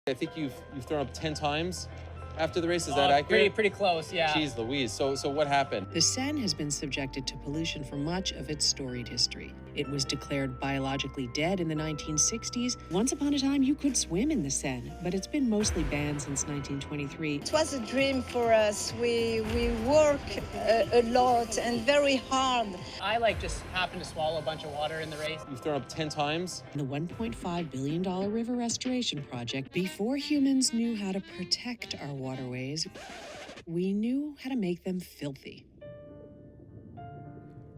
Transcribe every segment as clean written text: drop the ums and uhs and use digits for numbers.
I think you've thrown up 10 times after the race. Is that accurate? Pretty close, yeah. Jeez Louise. So what happened? The Seine has been subjected to pollution for much of its storied history. It was declared biologically dead in the 1960s. Once upon a time, you could swim in the Seine, but it's been mostly banned since 1923. It was a dream for us. We work a lot and very hard. I just happened to swallow a bunch of water in the race. You've thrown up 10 times? The $1.5 billion river restoration project, before humans knew how to protect our waterways, we knew how to make them filthy.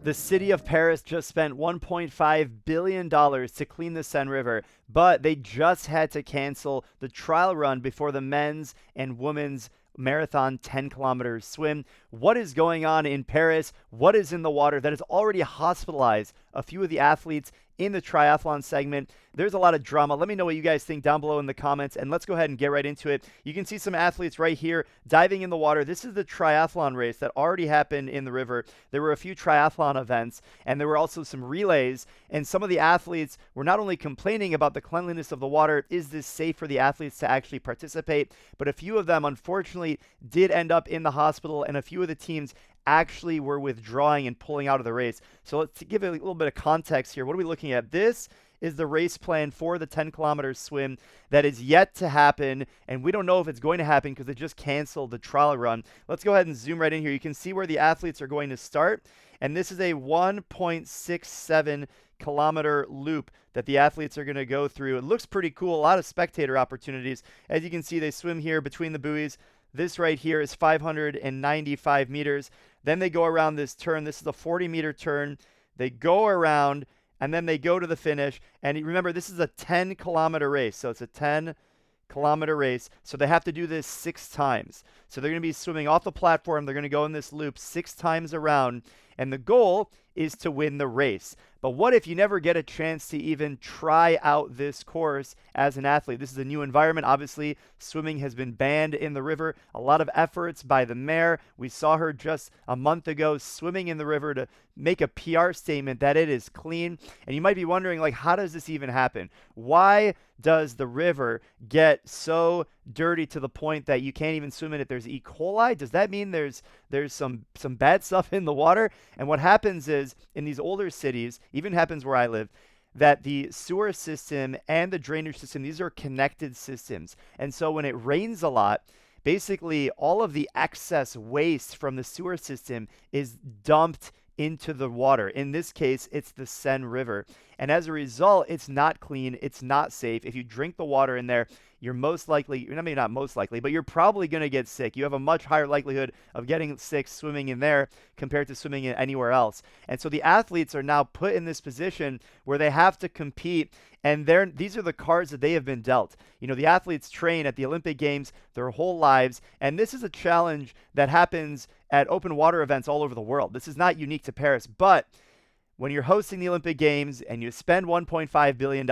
The city of Paris just spent $1.5 billion to clean the Seine River, but they just had to cancel the trial run before the men's and women's marathon 10-kilometer swim. What is going on in Paris? What is in the water that has already hospitalized a few of the athletes in the triathlon segment? There's a lot of drama. Let me know what you guys think down below in the comments, and let's go ahead and get right into it. You can see some athletes right here diving in the water. This is the triathlon race that already happened in the river. There were a few triathlon events, and there were also some relays, and some of the athletes were not only complaining about the cleanliness of the water, is this safe for the athletes to actually participate, but a few of them unfortunately did end up in the hospital, and a few of the teams actually were withdrawing and pulling out of the race. So let's give it a little bit of context here. What are we looking at? This is the race plan for the 10-kilometer swim that is yet to happen, and we don't know if it's going to happen because they just canceled the trial run. Let's go ahead and zoom right in here. You can see where the athletes are going to start, and this is a 1.67 kilometer loop that the athletes are going to go through. It looks pretty cool. A lot of spectator opportunities. As you can see, they swim here between the buoys. This right here is 595 meters. Then they go around this turn. This is a 40-meter turn. They go around, and then they go to the finish. And remember, this is a 10-kilometer race. So it's a 10-kilometer race. So they have to do this 6 times. So they're going to be swimming off the platform. They're going to go in this loop 6 times around. And the goal is to win the race. But what if you never get a chance to even try out this course as an athlete? This is a new environment. Obviously, swimming has been banned in the river. A lot of efforts by the mayor. We saw her just a month ago swimming in the river to make a PR statement that it is clean. And you might be wondering, how does this even happen? Why does the river get so dirty to the point that you can't even swim in it? There's E. coli. Does that mean there's some bad stuff in the water? And what happens is, in these older cities, even happens where I live, that the sewer system and the drainage system, these are connected systems. And so when it rains a lot, basically all of the excess waste from the sewer system is dumped into the water. In this case, it's the Seine River. And as a result, it's not clean. It's not safe. If you drink the water in there, you're most likely, maybe not most likely, but you're probably going to get sick. You have a much higher likelihood of getting sick swimming in there compared to swimming in anywhere else. And so the athletes are now put in this position where they have to compete, and these are the cards that they have been dealt. The athletes train at the Olympic Games their whole lives, and this is a challenge that happens at open water events all over the world. This is not unique to Paris, but when you're hosting the Olympic Games and you spend $1.5 billion,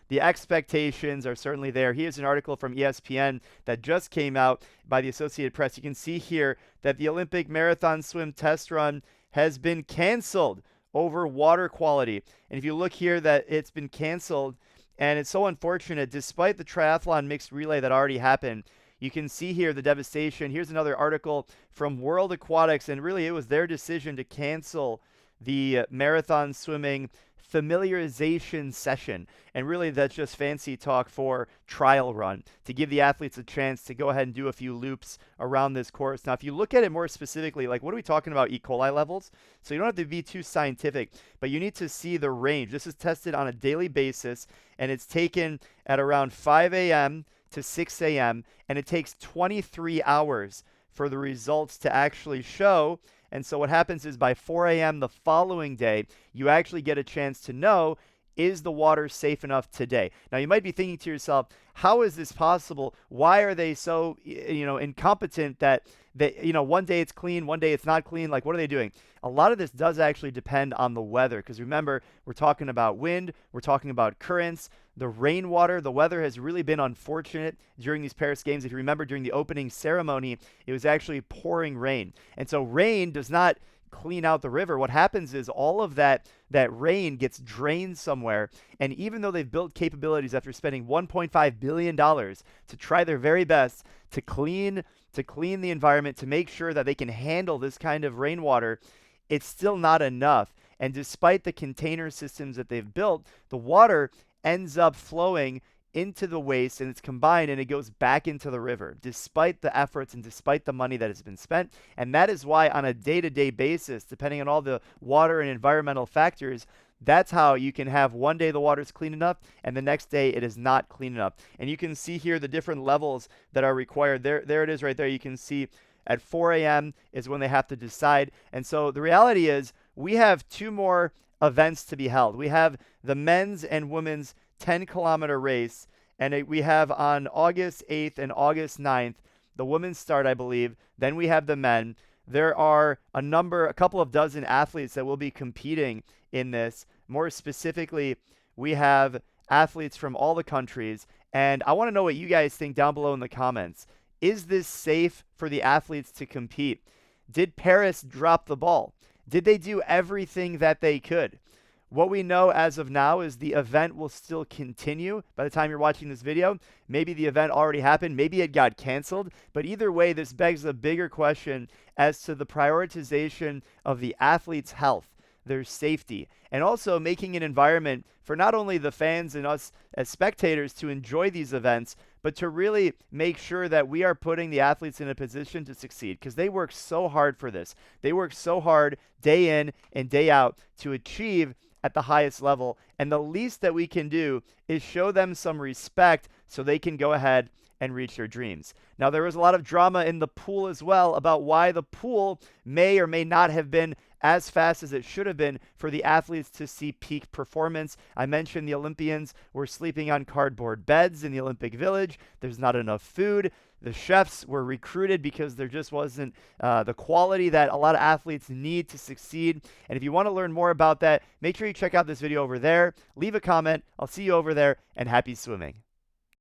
the expectations are certainly there. Here's an article from ESPN that just came out by the Associated Press. You can see here that the Olympic marathon swim test run has been canceled over water quality. And if you look here, that it's been canceled, and it's so unfortunate, despite the triathlon mixed relay that already happened. You can see here the devastation. Here's another article from World Aquatics, and really it was their decision to cancel the marathon swimming familiarization session. And really that's just fancy talk for trial run, to give the athletes a chance to go ahead and do a few loops around this course. Now, if you look at it more specifically, what are we talking about? E. coli levels. So you don't have to be too scientific, but you need to see the range. This is tested on a daily basis, and it's taken at around 5 a.m. to 6 a.m., and it takes 23 hours for the results to actually show. And so what happens is by 4 a.m. the following day, you actually get a chance to know, is the water safe enough today? Now, you might be thinking to yourself, how is this possible? Why are they so, incompetent that one day it's clean, one day it's not clean? What are they doing? A lot of this does actually depend on the weather, because remember, we're talking about wind, we're talking about currents, the rainwater. The weather has really been unfortunate during these Paris Games. If you remember, during the opening ceremony, it was actually pouring rain. And so rain does not clean out the river, what happens is all of that rain gets drained somewhere. And even though they've built capabilities after spending $1.5 billion to try their very best to clean the environment, to make sure that they can handle this kind of rainwater, it's still not enough. And despite the container systems that they've built, the water ends up flowing into the waste, and it's combined and it goes back into the river, despite the efforts and despite the money that has been spent. And that is why on a day-to-day basis, depending on all the water and environmental factors, that's how you can have one day the water's clean enough and the next day it is not clean enough. And you can see here the different levels that are required. There it is right there. You can see at 4 a.m. is when they have to decide. And so the reality is we have 2 more events to be held. We have the men's and women's 10-kilometer race, and we have on August 8th and August 9th, the women's start, I believe. Then we have the men. There are a couple of dozen athletes that will be competing in this. More specifically, we have athletes from all the countries, and I want to know what you guys think down below in the comments. Is this safe for the athletes to compete? Did Paris drop the ball? Did they do everything that they could? What we know as of now is the event will still continue by the time you're watching this video. Maybe the event already happened. Maybe it got canceled. But either way, this begs a bigger question as to the prioritization of the athletes' health, their safety, and also making an environment for not only the fans and us as spectators to enjoy these events, but to really make sure that we are putting the athletes in a position to succeed, because they work so hard for this. They work so hard day in and day out to achieve at the highest level, and the least that we can do is show them some respect so they can go ahead and reach their dreams. Now, there was a lot of drama in the pool as well about why the pool may or may not have been as fast as it should have been for the athletes to see peak performance. I mentioned the Olympians were sleeping on cardboard beds in the Olympic Village. There's not enough food. The chefs were recruited because there just wasn't the quality that a lot of athletes need to succeed. And if you want to learn more about that, make sure you check out this video over there. Leave a comment. I'll see you over there, and happy swimming.